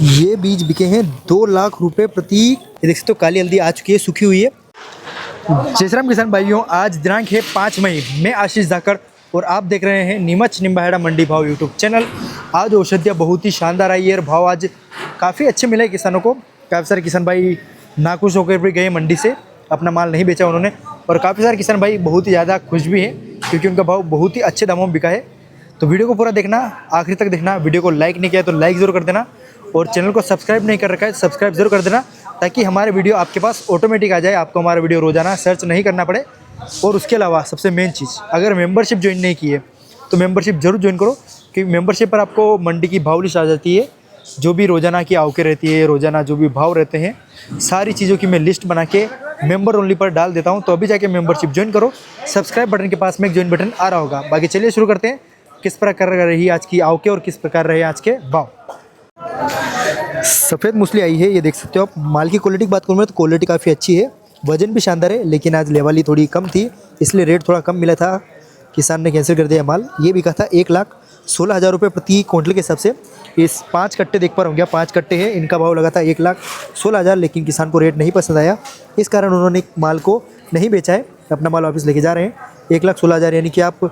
ये बीज बिके हैं 2 लाख रुपए प्रति। ये देख सकते हो काली हल्दी आ चुकी है, सूखी हुई है। जय श्री राम किसान भाइयों, आज दिनांक है 5 मई। मैं आशीष धाकड़ और आप देख रहे हैं नीमच निम्बाहेड़ा मंडी भाव यूट्यूब चैनल। आज औषधियाँ बहुत ही शानदार आई है और भाव आज काफ़ी अच्छे मिले किसानों को। काफ़ी सारे किसान भाई नाखुश होकर भी गए मंडी से, अपना माल नहीं बेचा उन्होंने। और काफ़ी सारे किसान भाई बहुत ही ज़्यादा खुश भी हैं क्योंकि उनका भाव बहुत ही अच्छे दामों में बिका है। तो वीडियो को पूरा देखना, आखिर तक देखना। वीडियो को लाइक नहीं किया तो लाइक ज़रूर कर देना और चैनल को सब्सक्राइब नहीं कर रखा है सब्सक्राइब जरूर कर देना, ताकि हमारे वीडियो आपके पास ऑटोमेटिक आ जाए, आपको हमारा वीडियो रोजाना सर्च नहीं करना पड़े। और उसके अलावा सबसे मेन चीज़, अगर मेंबरशिप ज्वाइन नहीं की है तो मेंबरशिप जरूर ज्वाइन करो, क्योंकि मेंबरशिप पर आपको मंडी की भाव लिस्ट आ जाती है। जो भी रोज़ाना की आवकें रहती है, रोज़ाना जो भी भाव रहते हैं, सारी चीज़ों की मैं लिस्ट बना के मेंबर ओनली पर डाल देता हूँ। तो अभी जाके मेंबरशिप ज्वाइन करो। सब्सक्राइब बटन के पास में एक ज्वाइन बटन आ रहा होगा। बाकी चलिए शुरू करते हैं, किस प्रकार रही आज की आवकें और किस प्रकार रहे आज के भाव। सफ़ेद मूसली आई है, ये देख सकते हो आप। माल की क्वालिटी की बात करूँ तो क्वालिटी काफ़ी अच्छी है, वजन भी शानदार है, लेकिन आज लेवल थोड़ी कम थी इसलिए रेट थोड़ा कम मिला था, किसान ने कैंसिल कर दिया माल। ये बिका था 1,16,000 रुपये प्रति क्विंटल के हिसाब से। इस 5 कट्टे देख पा रहे होंगे, 5 कट्टे हैं, इनका भाव लगा था 1,16,000, लेकिन किसान को रेट नहीं पसंद आया, इस कारण उन्होंने माल को नहीं बेचा है, अपना माल वापस लेके जा रहे हैं। 1,16,000 यानी कि आप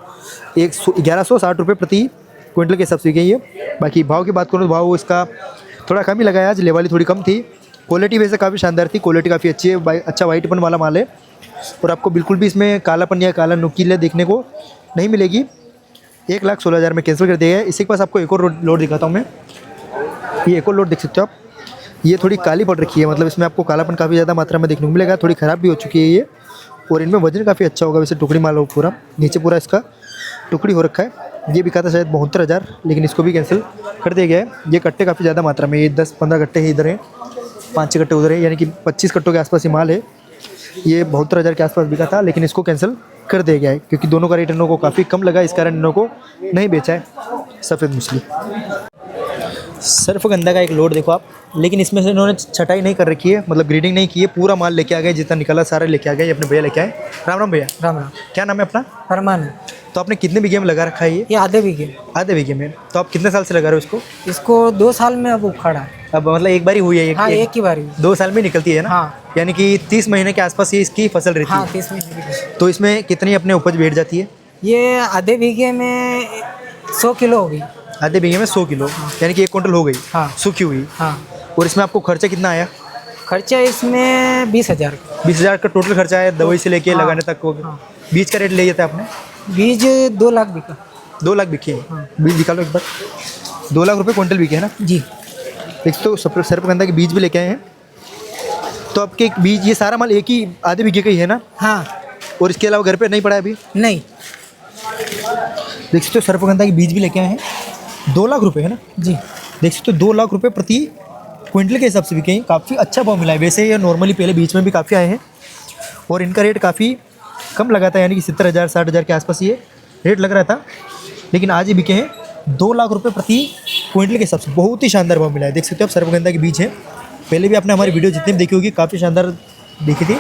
1160 रुपये प्रति क्विंटल के हिसाब से गई है। बाकी भाव की बात करूँ तो भाव इसका थोड़ा कम ही लगाया, आज लेवाली थोड़ी कम थी। क्वालिटी वैसे काफ़ी शानदार थी, क्वालिटी काफ़ी अच्छी है, अच्छा वाइटपन वाला माल है और आपको बिल्कुल भी इसमें कालापन या काला नुकीला देखने को नहीं मिलेगी। 1,16,000 में कैंसिल कर दिया गया है। इसी के पास आपको एक और लोड दिखाता हूँ मैं। ये एक और लोड देख सकते हो आप, ये थोड़ी काली पड़ रखी है, मतलब इसमें आपको कालापन काफ़ी ज़्यादा मात्रा में देखने को मिलेगा, थोड़ी ख़राब भी हो चुकी है ये। और इनमें वजन काफ़ी अच्छा होगा, वैसे टुकड़ी माल हो पूरा, नीचे पूरा इसका टुकड़ी हो रखा है। ये बिका था शायद 72,000, लेकिन इसको भी कैंसिल कर दिया गया है। ये कट्टे काफ़ी ज़्यादा मात्रा में, ये 10-15 कट्टे ही इधर हैं, 5-6 कट्टे उधर है, यानी कि 25 कट्टों के आसपास ये माल है। ये 72,000 के आसपास बिका था, लेकिन इसको कैंसिल कर दिया गया है क्योंकि दोनों का रेट इन्हों को काफ़ी कम लगा, इस कारण इन्हों को नहीं बेचा है सफ़ेद मछली। सर्फगंधा का एक लोड देखो आप, लेकिन इसमें से इन्होंने छटाई नहीं कर रखी है, मतलब ग्रीडिंग नहीं की है, पूरा माल लेके आ गए, जितना निकला सारा लेके आ गए। अपने भैया लेके आए। राम राम भैया। राम राम। क्या नाम है अपना? फरमान। तो आपने कितने बीघे में लगा रखा है ये आधे बीघे। आधे बीघे में। तो आप कितने साल से लगा रहे हो इसको? इसको 2 साल में अब उखाड़ा है। अब मतलब एक बारी हुई है? हाँ, एक ही बारी। 2 साल में निकलती है ना? हाँ। यानी कि 30 महीने के आसपास ये इसकी फसल रहती है। हाँ, 30 महीने की। तो इसमें कितनी अपने उपज बैठ जाती है? ये आधे बीघे में 100 किलो होगी। आधे बीघे में 100 किलो, यानी कि 1 कुंटल हो गई। हाँ। सूखी हुई। हाँ। और इसमें आपको खर्चा कितना आया? खर्चा इसमें 20,000। 20,000 का टोटल खर्चा है, दवाई से लेके हाँ। लगाने तक। हाँ। बीज का रेट ले जाता है आपने? बीज 2 लाख बिका। 2 लाख बिके हैं। हाँ। बीज निकालो एक बार। 2 लाख रुपए क्विंटल बिके है ना जी। एक तो सर्पगंधा के बीज भी लेके आए हैं। तो आपके बीज, ये सारा माल एक ही आधे बीघे का ही है ना? हाँ। और इसके अलावा घर पे नहीं पड़ा है अभी? नहीं। देख सकते हो सर्पगंधा के बीज भी लेके आए हैं। 2 लाख रुपए है ना जी। देख सकते हो 2 लाख रुपए प्रति क्विंटल के हिसाब से बिके हैं। काफ़ी अच्छा भाव मिला है। वैसे ये नॉर्मली पहले बीच में भी काफ़ी आए हैं और इनका रेट काफ़ी कम लगा था, यानी कि 70,000 60,000 के आसपास ये रेट लग रहा था, लेकिन आज ये बिके हैं 2 लाख रुपए प्रति क्विंटल के हिसाब से। बहुत ही शानदार भाव मिला है। देख सकते हो आप सर्पगंधा के बीज हैं, पहले भी आपने हमारी वीडियो जितनी भी देखी होगी काफ़ी शानदार देखी थी।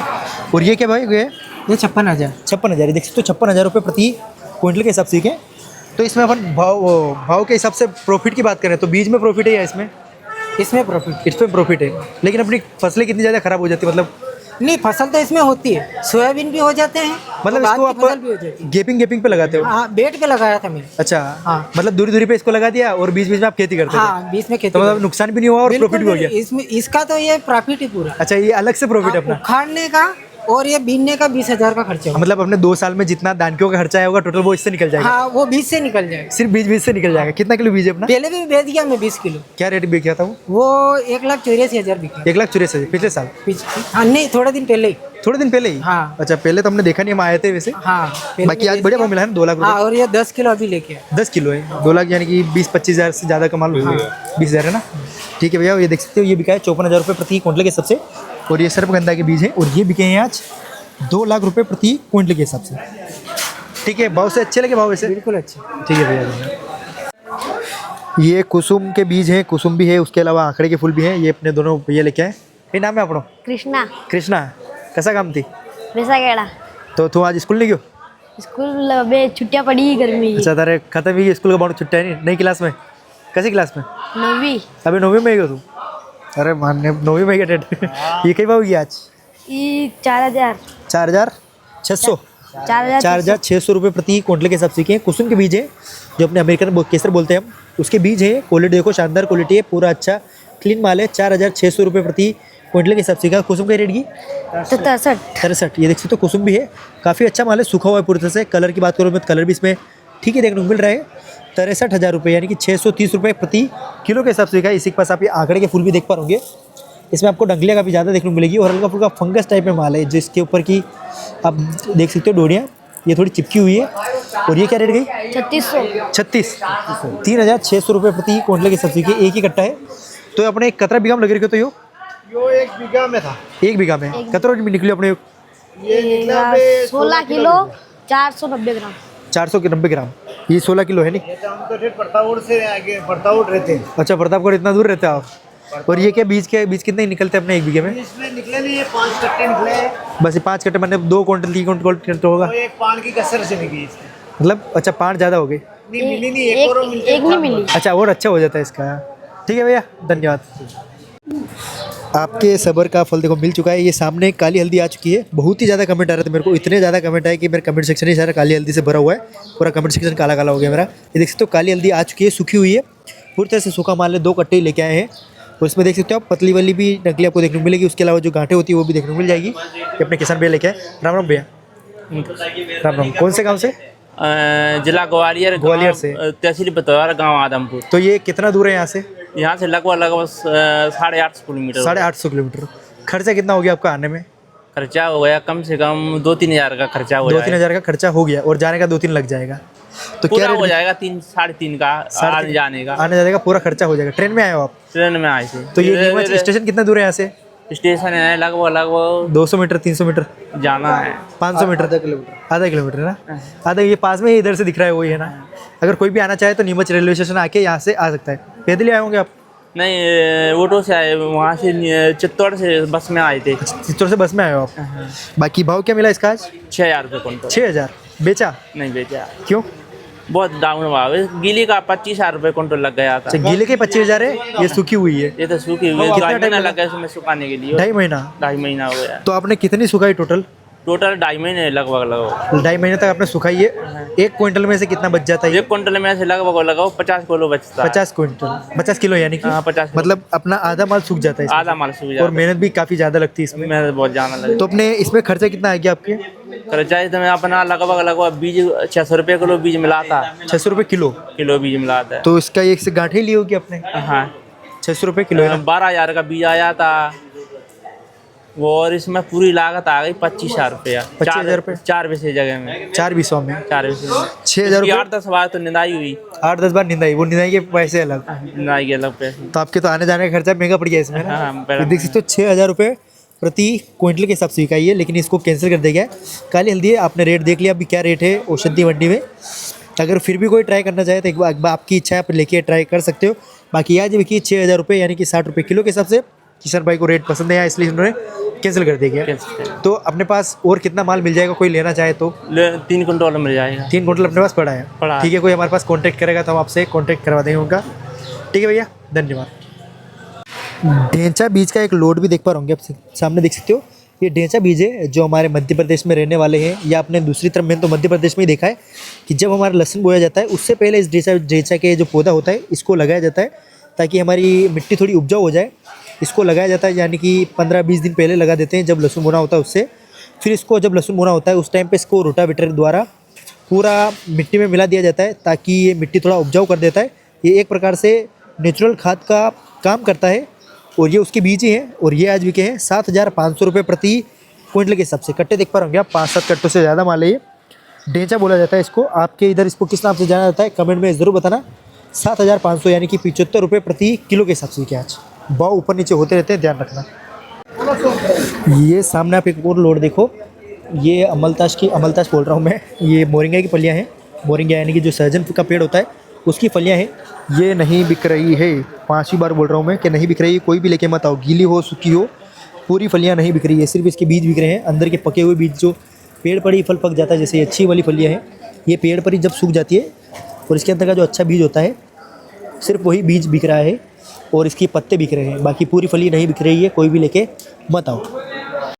और ये क्या भाई ये 56,000। 56,000 देख सकते हो 56,000 रुपये प्रति क्विंटल के हिसाब से बिके। तो इसमें अपन भाव के हिसाब से प्रॉफिट की बात करें तो बीज में प्रॉफिट है या इसमें प्रॉफिट? इसमें प्रॉफिट है, लेकिन अपनी फसलें कितनी ज़्यादा खराब हो जाती है, मतलब नहीं, फसल तो इसमें होती है, सोयाबीन भी हो जाते हैं, मतलब तो इसको बाद की फसल भी हो आप जाती है। गेपिंग पे लगाते हो? हाँ, बेड पे लगाया था मैंने। अच्छा। हाँ। मतलब दूरी दूरी पे इसको लगा दिया और बीच बीच में आप खेती करते थे? हाँ, बीच में खेती। तो मतलब नुकसान भी नहीं हुआ और प्रॉफिट भी हो गया? इसमें इसका तो ये प्रॉफिट ही पूरा। अच्छा, ये अलग से प्रॉफिट है अपना? उखाड़ने का और ये बीनने का 20,000 का खर्चा होगा। मतलब अपने 2 साल में जितना दानकियों का खर्चा आया होगा टोटल वो इससे निकल जाएगा? हाँ, वो बीज से निकल जाएगा। सिर्फ बीज से निकल जाएगा। कितना किलो बीज है अपना? पहले भी बेच दिया मैं 20 किलो। क्या रेट बिका था वो 1,84,000 बिका। 1,84,000 पिछले साल? हाँ, नहीं, थोड़े दिन पहले ही। थोड़े दिन पहले ही? हाँ। अच्छा, पहले तो हमने देखा नहीं, हम आए थे वैसे। हाँ, बाकी आज बढ़िया भाव मिला है ना 2 लाख हाँ, रुपये? और ये 10 किलो अभी लेके आए। 10 किलो है, 2 लाख यानी कि 20-25 हज़ार से ज़्यादा का माल हो गया। 20,000 है ना? ठीक है भैया, ये देख सकते हो ये बिका है 54,000 रुपये प्रति क्विंटल के हिसाब से। और ये सर्पगंधा के बीज हैं और ये बिके हैं आज 2 लाख रुपये प्रति क्विंटल के हिसाब से। ठीक है, भाव से अच्छे लगे भाव वैसे? बिल्कुल अच्छे। ठीक है भैया। ये कुसुम के बीज हैं, कुसुम भी है, उसके अलावा आंकड़े के फूल भी हैं। ये अपने दोनों भैया लेके आए। ये नाम है अपनो? कृष्णा। कृष्णा, कैसा काम थी? बेसाखेड़ा। तो तू आज स्कूल नहीं गयो? स्कूल अबे छुट्टियां पड़ी गर्मी की। अच्छा, तारे खत्म ही स्कूल का बहुत छुट्टियां नहीं? नई क्लास में? कैसी क्लास में? 9वीं। अभी 9वीं में ही हो तू? अरे मान्य 9वीं मई का डेट ये कई भाव की आज ये 4000 4600 4000 रुपये प्रति क्विंटल के हिसाब से के कुसुम के बीज है जो अपने अमेरिकन केसर बोलते हैं हम, उसके बीज है। क्वालिटी देखो शानदार क्वालिटी है, पूरा अच्छा क्लीन माल है। 4600 रुपये प्रति क्विंटल के हिसाब से का कुसुम का रेट की 63। ये देख सकते हो कुसुम भी है, काफ़ी अच्छा माल है, सूखा हुआ है पूरी तरह से। कलर की बात करूँ मैं तो कलर भी इसमें ठीक है देखने को मिल रहा है। 63,000 रुपये यानी कि 630 रुपये प्रति किलो के हिसाब से का। इसी के पास आप ये आंकड़े के फूल भी देख पा होंगे, इसमें आपको डंगलियाँ काफ़ी ज़्यादा देखने को मिलेगी और हल्का फुल्का फंगस टाइप में माल है जिसके ऊपर की आप देख सकते हो डोरियाँ ये थोड़ी चिपकी हुई है। और ये क्या रेट गई 36 3,600 रुपये प्रति क्विंटल के हिसाब से एक ही कट्टा है। तो अपने कतरा बीघा में लगे रखे तो यो 1 बीघा में था। 1 बीघा में कतरा भी निकले अपने ये निकला 16 किलो 490 ग्राम 490 ग्राम। ये 16 किलो है नहीं? हम तो फिर प्रतापगढ़ से आगे प्रतापगढ़ रहते हैं। अच्छा प्रतापगढ़ इतना दूर रहते हैं आप। और ये क्या बीज कितने निकलते हैं अपने 1 बीघे में? इसमें निकले नहीं, ये 5 कट्टे निकले हैं। बस ये 5 कट्टे मतलब 2 क्विंटल 3 क्विंटल तो होगा तो एक पान की कसर से निकली इसमें। मतलब। अच्छा 5 ज़्यादा हो गए? नहीं मिली नहीं, एक और मिलती है। एक नहीं मिली। अच्छा और अच्छा हो जाता है इसका। ठीक है भैया धन्यवाद। आपके सब्र का फल देखो मिल चुका है। ये सामने काली हल्दी आ चुकी है। बहुत ही ज़्यादा कमेंट आ रहे थे मेरे को, इतने ज़्यादा कमेंट आए कि मेरा कमेंट सेक्शन ही सारा काली हल्दी से भरा हुआ है। पूरा कमेंट सेक्शन काला काला हो गया मेरा। ये देख सकते हो काली हल्दी आ चुकी है, सूखी हुई है पूरी तरह से। सूखा माल है, 2 कट्टे ही लेके आए हैं। और इसमें देख सकते हो आप पतली वाली भी नकली आपको देखने को मिलेगी। उसके अलावा जो गांठें होती है वो भी देखने को मिल जाएगी। ये अपने किसान भैया लेके आए। राम राम भैया। राम राम। कौन से गाँव से? जिला ग्वालियर से। तहसील बतौर गांव आदमपुर। तो ये कितना दूर है यहाँ से? यहाँ से लगभग 850 किलोमीटर। 850 किलोमीटर। खर्चा कितना हो गया आपका आने में? खर्चा हो गया कम से कम 2-3 हज़ार का खर्चा हो 2-3 हज़ार का खर्चा हो गया और जाने का 2-3 लग जाएगा। तो पूरा क्या हो जाएगा 3-3.5 का आने जाने का। आने जाने का पूरा खर्चा हो जाएगा। ट्रेन में आए हो आप? ट्रेन में आए थे। तो ये नीमच स्टेशन कितना दूर है यहाँ से? स्टेशन है लगभग 200 मीटर 300 मीटर जाना है। 500 मीटर आधा किलोमीटर है ना? आधा। ये पास में ही इधर से दिख रहा है वही है ना? अगर कोई भी आना चाहे तो नीमच रेलवे स्टेशन आके यहाँ से आ सकता है। पैदल ही आए होंगे आप? नहीं ऑटो से आए, वहाँ से चित्तौड़ से बस में आए थे। चित्तौड़ से बस में आए हो आप? बाकी भाव क्या मिला इसका आज? 6,000 रुपये क्विंटल। 6,000 बेचा? नहीं बेचा, क्यों? बहुत डाउन भाव है। गीली का 25,000 रुपये क्विंटल लग गया था। अच्छा गीले के 25,000 है, ये सूखी हुई है। ये तो सूखी हुई है। कितना 2.5 टाइम महीना लगा? लगा इसमें सुखाने के लिए। 2.5 महीना? 2.5 महीना हो गया। तो आपने कितनी सुखाई टोटल? टोटल 2.5 महीने लगभग 2.5 महीने तक आपने सुखाई है। 1 क्विंटल में से कितना बच जाता है? 1 क्विंटल में से लगभग लगाओ 50 किलो बचता है। 50 क्विंटल 50 किलो यानी कि 50 मतलब अपना आधा माल सूख जाता है इसमें। आधा माल सूख और जाता मेहनत भी काफ़ी ज़्यादा लगती है इसमें। है। मेहनत बहुत जाना लगे। तो अपने इसमें खर्चा कितना आ गया आपके? खर्चा इसमें अपना लगभग बीज 600 रुपये किलो बीज मिलाता। 600 रुपये किलो बीज मिलाता है। तो इसका एक से गांठे ली होगी अपने? हाँ 600 रुपये किलो है ना? 12,000 का बीज आया था वो, और इसमें पूरी लागत आ गई 25,000 रुपया। 25,000 रुपये? 4 पैसे जगह में 4 बीसों में 4 पैसे 6,000 रुपये। 8-10 बार तो निंदाई हुई। 8-10 बार निंदाई, वो निंदाई के पैसे अलग। निंदाई के अलग पैसे। तो आपके तो आने जाने का खर्चा महंगा पड़ गया इसमें ना? हाँ, तो देख सकते हो 6,000 रुपये प्रति क्विंटल के हिसाब से बिकाई है, लेकिन इसको कैंसिल कर दिया गया है। काली हल्दी है, आपने रेट देख लिया अभी क्या रेट है औषधि मंडी में। अगर फिर भी कोई ट्राई करना चाहे तो एक बार आपकी इच्छा है, आप लेके ट्राई कर सकते हो। बाकी आज बिकी 6,000 रुपये यानी कि 60 रुपये किलो के हिसाब से। किशन भाई को रेट पसंद है इसलिए उन्होंने कैंसिल कर दिया गया। तो अपने पास और कितना माल मिल जाएगा कोई लेना चाहे तो? 3 क्विंटल मिल जाएगा। 3 क्विंटल अपने पास पड़ा है। ठीक है, कोई हमारे पास कांटेक्ट करेगा तो हम आपसे कांटेक्ट करवा देंगे उनका। ठीक है भैया धन्यवाद। ढेंचा बीज का एक लोड भी देख पा रहे आप सामने देख सकते हो। ये ढेंचा बीज है जो हमारे मध्य प्रदेश में रहने वाले हैं, या आपने दूसरी तरफ में तो मध्य प्रदेश में ही देखा है कि जब हमारा लहसुन बोया जाता है उससे पहले इस ढेंचा के जो पौधा होता है इसको लगाया जाता है ताकि हमारी मिट्टी थोड़ी उपजाऊ हो जाए। इसको लगाया जाता है यानी कि 15-20 दिन पहले लगा देते हैं जब लहसुन बोना होता है उससे। फिर इसको जब लहसुन बोना होता है उस टाइम पे इसको रोटावेटर द्वारा पूरा मिट्टी में मिला दिया जाता है ताकि ये मिट्टी थोड़ा उपजाऊ कर देता है। ये एक प्रकार से नेचुरल खाद का काम करता है और ये उसके बीज ही हैं। और ये आज बिके हैं 7,500 रुपये प्रति क्विंटल के हिसाब से। कट्टे देख पा रहे होंगे आप, 5-7 कट्टों से ज़्यादा माल है ये। ढेंचा बोला जाता है इसको। आपके इधर इसको किस नाम से जाना जाता है कमेंट में ज़रूर बताना। 7,500 यानी कि 75 रुपये प्रति किलो के हिसाब से बिके आज। भाव ऊपर नीचे होते रहते हैं, ध्यान रखना। ये सामने आप एक और लोड देखो, ये अमलताश बोल रहा हूँ मैं। ये मोरिंगा की फलियाँ हैं। मोरिंगा यानी कि जो सहजन का पेड़ होता है उसकी फलियाँ हैं। ये नहीं बिक रही है, 5वीं बार बोल रहा हूँ मैं कि नहीं बिक रही है। कोई भी लेके मत आओ, गीली हो सूखी हो, पूरी फलियाँ नहीं बिक रही है। सिर्फ इसके बीज बिक रहे हैं, अंदर के पके हुए बीज। जो पेड़ पर ही फल पक जाता है, जैसे अच्छी वाली फलियाँ हैं, ये पेड़ पर ही जब सूख जाती है और इसके अंदर का जो अच्छा बीज होता है सिर्फ वही बीज बिक रहा है। और इसकी पत्ते बिक रहे हैं, बाकी पूरी फली नहीं बिक रही है, कोई भी लेके मत आओ।